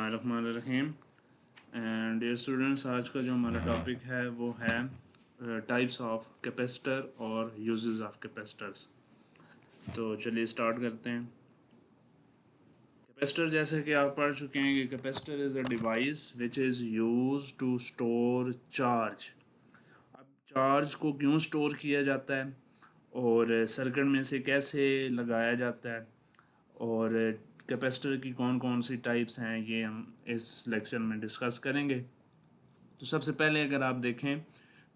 बिस्मिल्लाहिर्रहमानिर्रहीम। And dear students, आज का जो हमारा टॉपिक है वो है टाइप्स ऑफ कैपेसिटर और यूजेस ऑफ कैपेसिटर्स। तो चलिए स्टार्ट करते हैं। कैपेसिटर जैसे कि आप पढ़ चुके हैं कि capacitor is a device which is use to store charge. अब चार्ज को क्यों स्टोर किया जाता है और सर्किट में से कैसे लगाया जाता है और कैपेसिटर की कौन कौन सी टाइप्स हैं, ये हम इस लेक्चर में डिस्कस करेंगे। तो सबसे पहले अगर आप देखें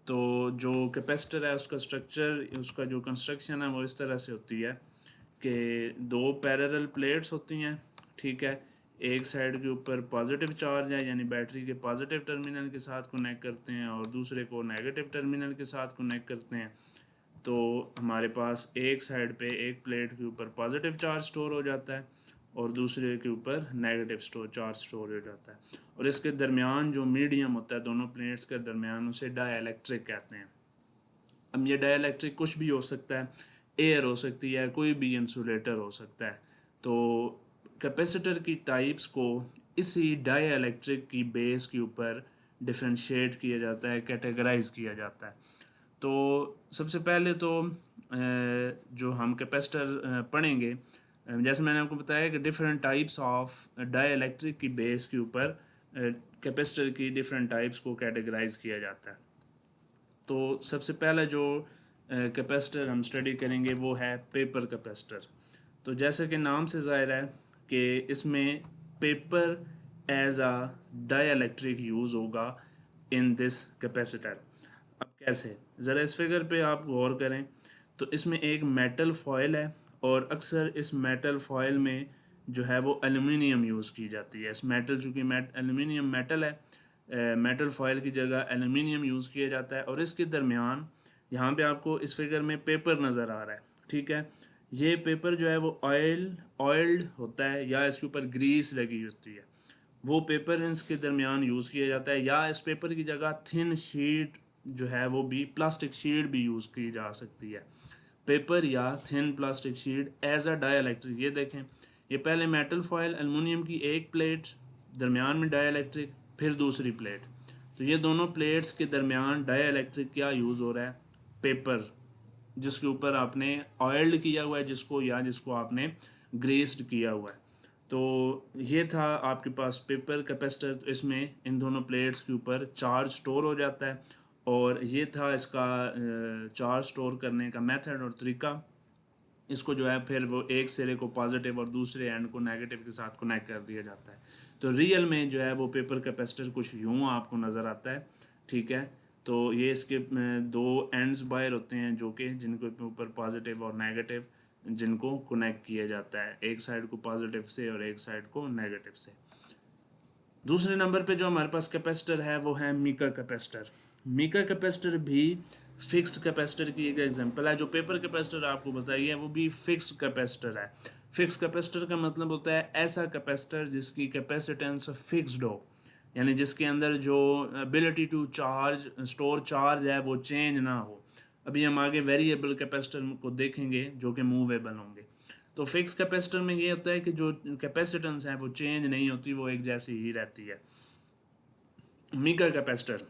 तो जो कैपेसिटर है उसका स्ट्रक्चर, उसका जो कंस्ट्रक्शन है वो इस तरह से होती है कि दो पैरेलल प्लेट्स होती हैं। ठीक है, एक साइड के ऊपर पॉजिटिव चार्ज है यानी बैटरी के पॉजिटिव टर्मिनल के साथ कनेक्ट करते हैं और दूसरे को नेगेटिव टर्मिनल के साथ कनेक्ट करते हैं। तो हमारे पास एक साइड पे एक प्लेट के ऊपर पॉजिटिव चार्ज स्टोर हो जाता है और दूसरे के ऊपर नेगेटिव चार्ज स्टोर हो जाता है, और इसके दरमियान जो मीडियम होता है दोनों प्लेट्स के दरमियान, उसे डाइलेक्ट्रिक कहते हैं। अब ये डाइलेक्ट्रिक कुछ भी हो सकता है, एयर हो सकती है, कोई भी इंसुलेटर हो सकता है। तो कैपेसिटर की टाइप्स को इसी डाइलेक्ट्रिक की बेस के ऊपर डिफ्रेंशिएट किया जाता है, कैटेगराइज किया जाता है। तो सबसे पहले तो जो हम कैपेसिटर पढ़ेंगे, जैसे मैंने आपको बताया कि डिफरेंट टाइप्स ऑफ डाइलेक्ट्रिक की बेस के ऊपर कैपेसिटर की डिफरेंट टाइप्स को कैटेगराइज किया जाता है। तो सबसे पहला जो कैपेसिटर हम स्टडी करेंगे वो है पेपर कैपेसिटर। तो जैसे कि नाम से ज़ाहिर है कि इसमें पेपर एज आ डाइलेक्ट्रिक यूज़ होगा इन दिस कैपेसिटर। अब कैसे, ज़रा इस फिगर पे आप गौर करें तो इसमें एक मेटल फॉयल है और अक्सर इस मेटल फॉयल में जो है वो एलुमिनियम यूज़ की जाती है। इस मेटल, चूँकि एलुमिनियम मेटल है, मेटल फॉयल की जगह एलुमिनियम यूज़ किया जाता है। और इसके दरमियान यहाँ पे आपको इस फिगर में पेपर नज़र आ रहा है। ठीक है, ये पेपर जो है वो ऑयल्ड होता है या इसके ऊपर ग्रीस लगी होती है, वो पेपर इसके दरमियान यूज़ किया जाता है। या इस पेपर की जगह थिन शीट जो है वो भी, प्लास्टिक शीट भी यूज़ की जा सकती है। पेपर या thin plastic sheet as a dielectric. ये देखें, ये पहले मेटल फॉयल एलुमिनियम की एक प्लेट, दरमियान में डाइलेक्ट्रिक, फिर दूसरी प्लेट। तो ये दोनों प्लेट्स के दरमियान डाइलेक्ट्रिक क्या यूज़ हो रहा है, पेपर, जिसके ऊपर आपने ऑयल्ड किया हुआ है जिसको, या जिसको आपने ग्रेस्ड किया हुआ है। तो ये था आपके पास पेपर कैपेसिटर। तो इसमें इन दोनों प्लेट्स के ऊपर चार्ज स्टोर हो जाता है और ये था इसका चार्ज स्टोर करने का मेथड और तरीका। इसको जो है फिर वो एक सिरे को पॉजिटिव और दूसरे एंड को नेगेटिव के साथ कनेक्ट कर दिया जाता है। तो रियल में जो है वो पेपर कैपेसिटर कुछ यूँ आपको नज़र आता है। ठीक है, तो ये इसके दो एंड्स बायर होते हैं जो कि जिनके ऊपर पॉजिटिव और नेगेटिव, जिनको कनेक्ट किया जाता है, एक साइड को पॉजिटिव से और एक साइड को नेगेटिव से। दूसरे नंबर पे जो हमारे पास कैपेसिटर है वो है मीका कैपेसिटर। मीका कैपेसिटर भी फिक्स्ड कैपेसिटर की एक एग्जांपल है। जो पेपर कैपेसिटर आपको बताइए वो भी फिक्स्ड कैपेसिटर है। फिक्स्ड कैपेसिटर का मतलब होता है ऐसा कैपेसिटर जिसकी कैपेसिटेंस फिक्स्ड हो, यानी जिसके अंदर जो ability to charge, store charge है वो चेंज ना हो। अभी हम आगे वेरिएबल कैपेसिटर को देखेंगे जो कि मूवेबल होंगे। तो फिक्स कैपेसिटर में ये होता है कि जो कैपेसिटेंस है वो चेंज नहीं होती, वो एक जैसी ही रहती है। मीका कैपेसिटर,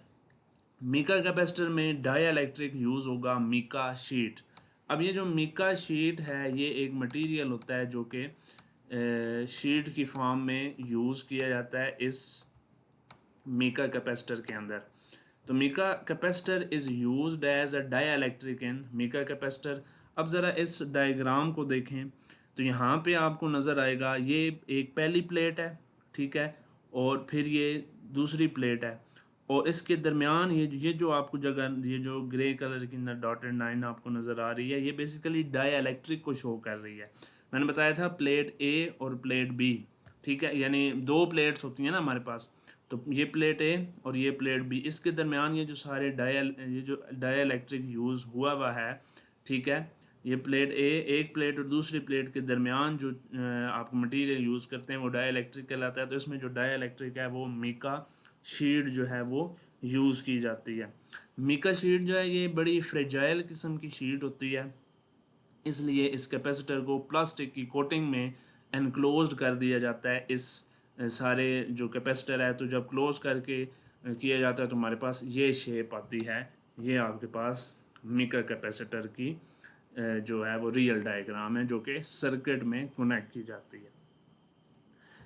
मीका कैपेसिटर में डाइलेक्ट्रिक यूज़ होगा मीका शीट। अब ये जो मीका शीट है ये एक मटेरियल होता है जो कि शीट की फॉर्म में यूज़ किया जाता है इस मीका कैपेसिटर के अंदर। तो mica capacitor is used as a dielectric in mica capacitor. अब ज़रा इस डायग्राम को देखें तो यहाँ पे आपको नज़र आएगा ये एक पहली प्लेट है, ठीक है, और फिर ये दूसरी प्लेट है, और इसके दरमियान ये जो आपको जगह, ये जो ग्रे कलर की डॉटेड लाइन आपको नज़र आ रही है, ये बेसिकली डाइलेक्ट्रिक को शो कर रही है। मैंने बताया था प्लेट ए और प्लेट बी, ठीक है, यानी दो प्लेट्स होती हैं ना हमारे पास। तो ये प्लेट ए और ये प्लेट बी, इसके दरमियान ये जो सारे ये जो डाइलेक्ट्रिक यूज़ हुआ है, ठीक है, ये प्लेट ए, एक प्लेट और दूसरी प्लेट के दरमियान जो आप मटेरियल यूज़ करते हैं वो डाइलेक्ट्रिक कहलाता है। तो इसमें जो डाइलेक्ट्रिक है वो मीका शीट जो है वो यूज़ की जाती है। मीका शीट जो है ये बड़ी फ्रेजाइल किस्म की शीट होती है, इसलिए इस कैपेसिटर को प्लास्टिक की कोटिंग में एनक्लोज्ड कर दिया जाता है इस सारे जो कैपेसिटर है, तो जब क्लोज करके किया जाता है तो हमारे पास ये शेप आती है। ये आपके पास मीका कैपेसिटर की जो है वो रियल डायग्राम है जो कि सर्किट में कनेक्ट की जाती है।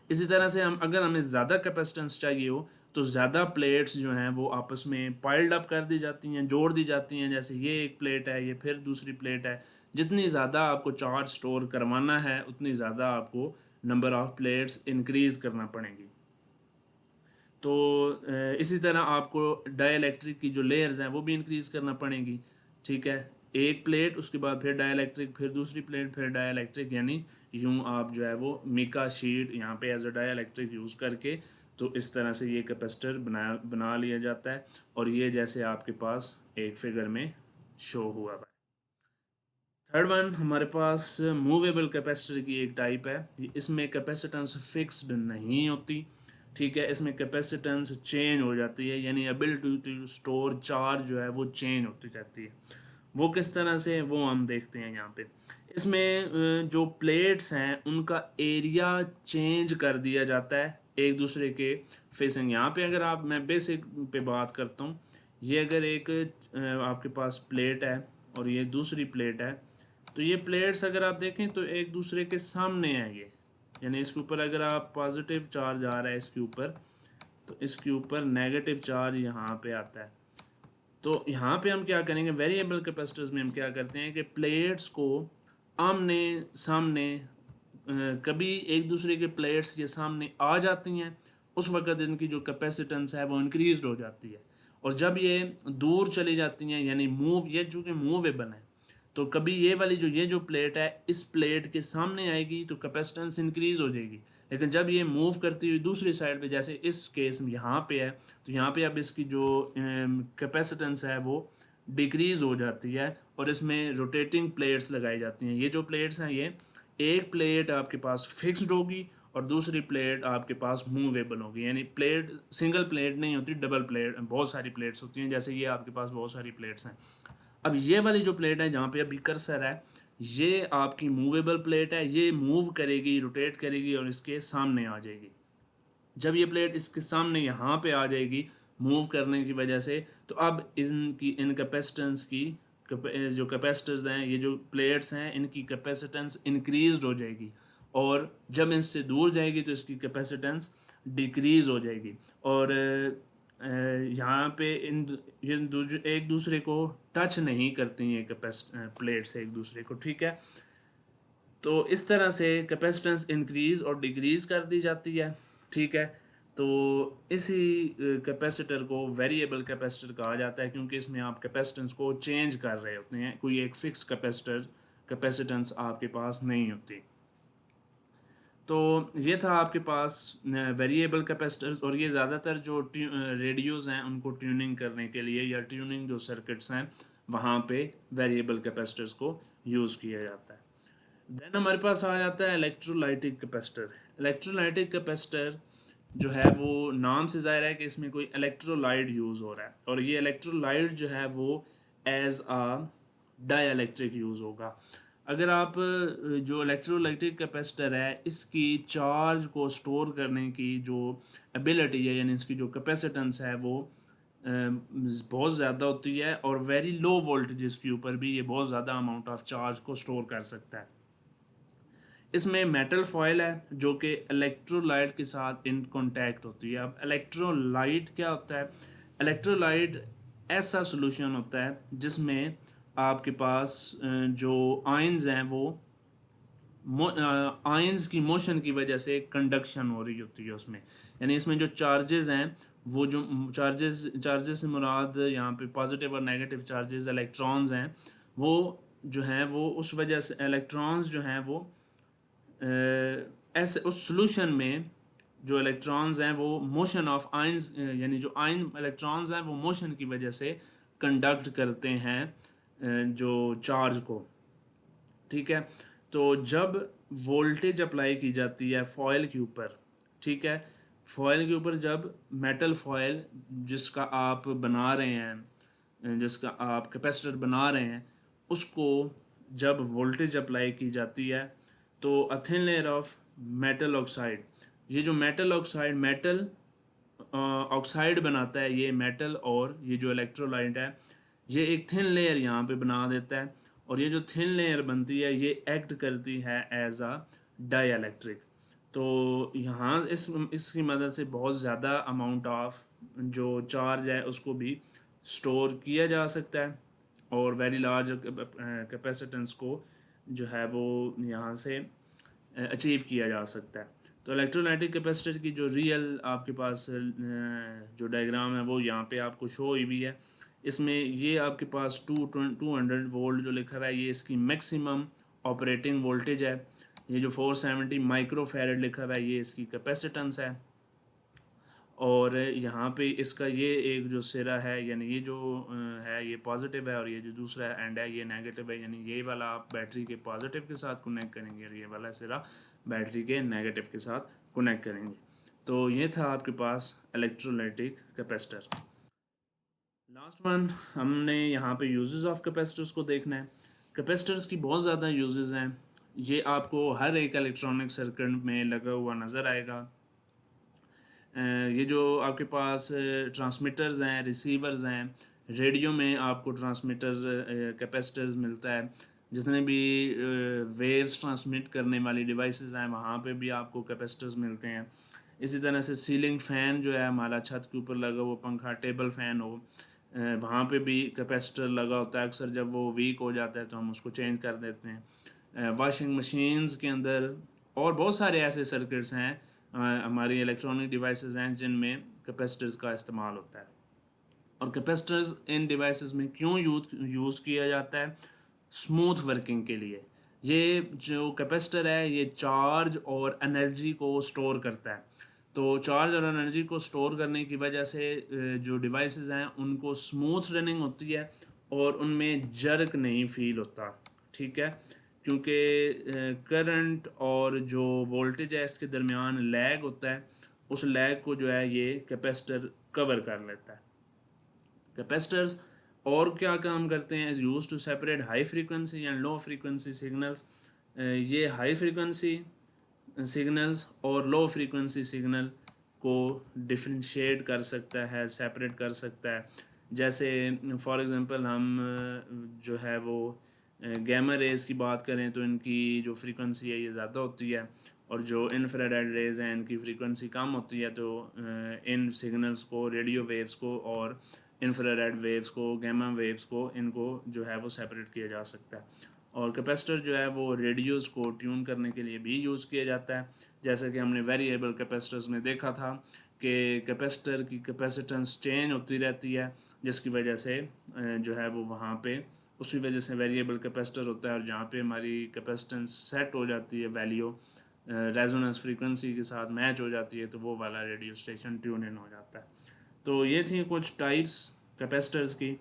इसी तरह से हम अगर हमें ज़्यादा कैपेसिटेंस चाहिए हो तो ज़्यादा प्लेट्स जो हैं वो आपस में पाइल्ड अप कर दी जाती हैं, जोड़ दी जाती हैं। जैसे ये एक प्लेट है, ये फिर दूसरी प्लेट है। जितनी ज़्यादा आपको चार्ज स्टोर करवाना है उतनी ज़्यादा आपको नंबर ऑफ़ प्लेट्स इंक्रीज़ करना पड़ेंगी। तो इसी तरह आपको डाइलेक्ट्रिक की जो लेयर्स हैं वो भी इंक्रीज़ करना पड़ेंगी। ठीक है, एक प्लेट, उसके बाद फिर डाइलेक्ट्रिक, फिर दूसरी प्लेट, फिर डाइलेक्ट्रिक, यानी यूँ आप जो है वो मिका शीट यहाँ पे एज अ डाइलेक्ट्रिक यूज़ करके तो इस तरह से ये कैपेसिटर बना लिया जाता है। और ये जैसे आपके पास एक फिगर में शो हुआ है। थर्ड वन हमारे पास मूवेबल कैपेसिटर की एक टाइप है। इसमें कैपेसिटेंस फिक्स्ड नहीं होती। ठीक है, इसमें कैपेसिटेंस चेंज हो जाती है, यानी एबिलिटी टू स्टोर चार्ज जो है वो चेंज होती जाती है। वो किस तरह से, वो हम देखते हैं यहाँ पे। इसमें जो प्लेट्स हैं उनका एरिया चेंज कर दिया जाता है एक दूसरे के फेसिंग। यहाँ पे अगर आप, मैं बेसिक पे बात करता हूँ, ये अगर एक आपके पास प्लेट है और ये दूसरी प्लेट है, तो ये प्लेट्स अगर आप देखें तो एक दूसरे के सामने है ये, यानी इसके ऊपर अगर आप पॉजिटिव चार्ज आ रहा है इसके ऊपर, तो इसके ऊपर नेगेटिव चार्ज यहाँ पे आता है। तो यहाँ पे हम क्या करेंगे, वेरिएबल कैपेसिटर्स में हम क्या करते हैं कि प्लेट्स को आमने सामने कभी एक दूसरे के प्लेट्स के सामने आ जाती हैं, उस वक़्त इनकी जो कैपेसिटेंस है वो इंक्रीज़ हो जाती है। और जब ये दूर चली जाती हैं, यानी मूव, ये चूँकि मूवेबल है, तो कभी ये जो प्लेट है इस प्लेट के सामने आएगी तो कैपेसिटेंस इंक्रीज़ हो जाएगी। लेकिन जब ये मूव करती हुई दूसरी साइड पे, जैसे इस केस में यहाँ पे है, तो यहाँ पे अब इसकी जो कैपेसिटेंस है वो डिक्रीज़ हो जाती है और इसमें रोटेटिंग प्लेट्स लगाई जाती हैं। ये जो प्लेट्स हैं, ये एक प्लेट आपके पास फिक्स्ड होगी और दूसरी प्लेट आपके पास मूवेबल होगी। यानी प्लेट सिंगल प्लेट नहीं होती, डबल प्लेट, बहुत सारी प्लेट्स होती हैं। जैसे ये आपके पास बहुत सारी प्लेट्स हैं। अब ये वाली जो प्लेट है जहाँ पे अभी कर्सर है, ये आपकी मूवेबल प्लेट है। ये मूव करेगी, रोटेट करेगी और इसके सामने आ जाएगी। जब ये प्लेट इसके सामने यहाँ पे आ जाएगी मूव करने की वजह से, तो अब इन कैपेसिटेंस की जो कैपेसिटर्स हैं, ये जो प्लेट्स हैं, इनकी कैपेसिटेंस इंक्रीज हो जाएगी। और जब इनसे दूर जाएगी तो इसकी कैपेसिटेंस डिक्रीज़ हो जाएगी। और यहाँ पे एक दूसरे को टच नहीं करती हैं प्लेट्स एक दूसरे को। ठीक है, तो इस तरह से कैपेसिटेंस इंक्रीज़ और डिक्रीज़ कर दी जाती है। ठीक है, तो इसी कैपेसिटर को वेरिएबल कैपेसिटर कहा जाता है, क्योंकि इसमें आप कैपेसिटेंस को चेंज कर रहे होते हैं। कोई एक फिक्स कैपेसिटेंस आपके पास नहीं होती। तो ये था आपके पास वेरिएबल कैपेसिटर्स। और ये ज़्यादातर जो रेडियोज़ हैं उनको ट्यूनिंग करने के लिए, या ट्यूनिंग जो सर्किट्स हैं वहाँ पे वेरिएबल कैपेसिटर्स को यूज़ किया जाता है। देन हमारे पास आ जाता है इलेक्ट्रोलाइटिक कैपेसिटर। इलेक्ट्रोलाइटिक कैपेसिटर जो है वो नाम से ज़ाहिर है कि इसमें कोई इलेक्ट्रोलाइट यूज़ हो रहा है, और ये इलेक्ट्रोलाइट जो है वो एज आ डाइलेक्ट्रिक यूज़ होगा। अगर आप जो इलेक्ट्रोलाइटिक कैपेसिटर है इसकी चार्ज को स्टोर करने की जो एबिलिटी है, यानी इसकी जो कैपेसिटेंस है वो बहुत ज़्यादा होती है, और वेरी लो वोल्टेज के ऊपर भी ये बहुत ज़्यादा अमाउंट ऑफ चार्ज को स्टोर कर सकता है। इसमें मेटल फॉयल है जो कि इलेक्ट्रोलाइट के साथ इन कांटेक्ट होती है। अब इलेक्ट्रोलाइट क्या होता है? इलेक्ट्रोलाइट ऐसा सॉल्यूशन होता है जिसमें आपके पास जो आयंस हैं वो आयंस की मोशन की वजह से कंडक्शन हो रही होती है उसमें। यानी इसमें जो चार्जेस हैं, वो जो चार्जेस से मुराद यहाँ पे पॉजिटिव और नेगेटिव चार्जेस, इलेक्ट्रॉन्स हैं, वो जो हैं वो उस वजह से इलेक्ट्रॉन्स जो हैं वो ऐसे उस सॉल्यूशन में जो इलेक्ट्रॉन्स हैं वो मोशन ऑफ आयंस, यानी जो आयन इलेक्ट्रॉन्स हैं वो मोशन की वजह से कंडक्ट करते हैं जो चार्ज को। ठीक है, तो जब वोल्टेज अप्लाई की जाती है फॉयल के ऊपर, ठीक है, फॉयल के ऊपर जब मेटल फॉयल जिसका आप बना रहे हैं, जिसका आप कैपेसिटर बना रहे हैं, उसको जब वोल्टेज अप्लाई की जाती है तो a thin layer of metal oxide ये जो मेटल ऑक्साइड ऑक्साइड बनाता है, ये मेटल और ये जो इलेक्ट्रोलाइट है ये एक थिन लेयर यहाँ पे बना देता है, और ये जो थिन लेयर बनती है ये एक्ट करती है एज अ डाई इलेक्ट्रिक। तो यहाँ इसकी मदद से बहुत ज़्यादा अमाउंट ऑफ जो चार्ज है उसको भी स्टोर किया जा सकता है, और वेरी लार्ज कैपेसिटेंस को जो है वो यहाँ से अचीव किया जा सकता है। तो इलेक्ट्रोलाइटिक कैपेसिटर की जो रियल आपके पास जो डायग्राम है वो यहाँ पे आपको शो हुई भी है। इसमें ये आपके पास 200 वोल्ट जो लिखा हुआ है ये इसकी मैक्सिमम ऑपरेटिंग वोल्टेज है। ये जो 470 माइक्रो फैरड लिखा हुआ है ये इसकी कैपेसिटेंस है। और यहाँ पे इसका ये एक जो सिरा है, यानी ये जो है ये पॉजिटिव है, और ये जो दूसरा एंड है ये नेगेटिव है, यानी ये वाला आप बैटरी के पॉजिटिव के साथ कनेक्ट करेंगे और ये वाला सिरा बैटरी के नेगेटिव के साथ कनेक्ट करेंगे। तो ये था आपके पास इलेक्ट्रोलाइटिक कैपेसिटर। लास्ट वन हमने यहाँ पे यूजेस ऑफ कैपेसिटर्स को देखना है। कैपेसिटर्स की बहुत ज़्यादा यूजेस हैं, ये आपको हर एक इलेक्ट्रॉनिक सर्किट में लगा हुआ नज़र आएगा। ये जो आपके पास ट्रांसमीटर्स हैं, रिसीवर्स हैं, रेडियो में आपको ट्रांसमीटर कैपेसिटर्स मिलता है। जितने भी वेव्स ट्रांसमिट करने वाली डिवाइसेस हैं वहाँ पे भी आपको कैपेसिटर्स मिलते हैं। इसी तरह से सीलिंग फ़ैन जो है हमारा छत के ऊपर लगा हुआ पंखा, टेबल फ़ैन हो, वहाँ पे भी कैपेसिटर लगा होता है। अक्सर जब वो वीक हो जाता है तो हम उसको चेंज कर देते हैं। वॉशिंग मशीन्स के अंदर और बहुत सारे ऐसे सर्किट्स हैं, हमारी इलेक्ट्रॉनिक डिवाइसेस हैं जिनमें कैपेसिटर्स का इस्तेमाल होता है। और कैपेसिटर्स इन डिवाइसेस में क्यों यूज़ किया जाता है? स्मूथ वर्किंग के लिए। ये जो कैपेसिटर है ये चार्ज और एनर्जी को स्टोर करता है। तो चार्ज और एनर्जी को स्टोर करने की वजह से जो डिवाइसेस हैं उनको स्मूथ रनिंग होती है और उनमें जर्क नहीं फील होता। ठीक है, क्योंकि करंट और जो वोल्टेज है इसके दरमियान लैग होता है, उस लैग को जो है ये कैपेसिटर कवर कर लेता है। कैपेसिटर्स और क्या काम करते हैं? Is use to separate high frequency and low frequency signals. ये हाई फ्रीक्वेंसी सिग्नल्स और लो फ्रीक्वेंसी सिग्नल को डिफरेंशिएट कर सकता है, सेपरेट कर सकता है। जैसे फॉर एग्ज़ाम्पल हम जो है वो गैमा रेज़ की बात करें तो इनकी जो फ्रीक्वेंसी है ये ज़्यादा होती है, और जो इन्फ्रारेड रेज़ हैं इनकी फ्रीक्वेंसी कम होती है। तो इन सिग्नल्स को, रेडियो वेव्स को और इन्फ्रारेड वेव्स को, गैमा वेव्स को, इनको जो है वो सेपरेट किया जा सकता है। और कैपेसिटर जो है वो रेडियोस को ट्यून करने के लिए भी यूज़ किया जाता है। जैसे कि हमने वेरिएबल कैपेसिटर्स में देखा था कि कैपेसिटर की कैपेसिटेंस चेंज होती रहती है, जिसकी वजह से जो है वो वहाँ पे उसी वजह से वेरिएबल कैपेसिटर होता है। और जहाँ पे हमारी कैपेसिटेंस सेट हो जाती है, वैल्यू रेजोनेंस फ्रीक्वेंसी के साथ मैच हो जाती है, तो वो वाला रेडियो स्टेशन ट्यून इन हो जाता है। तो ये थी कुछ टाइप्स कैपेसिटर्स की।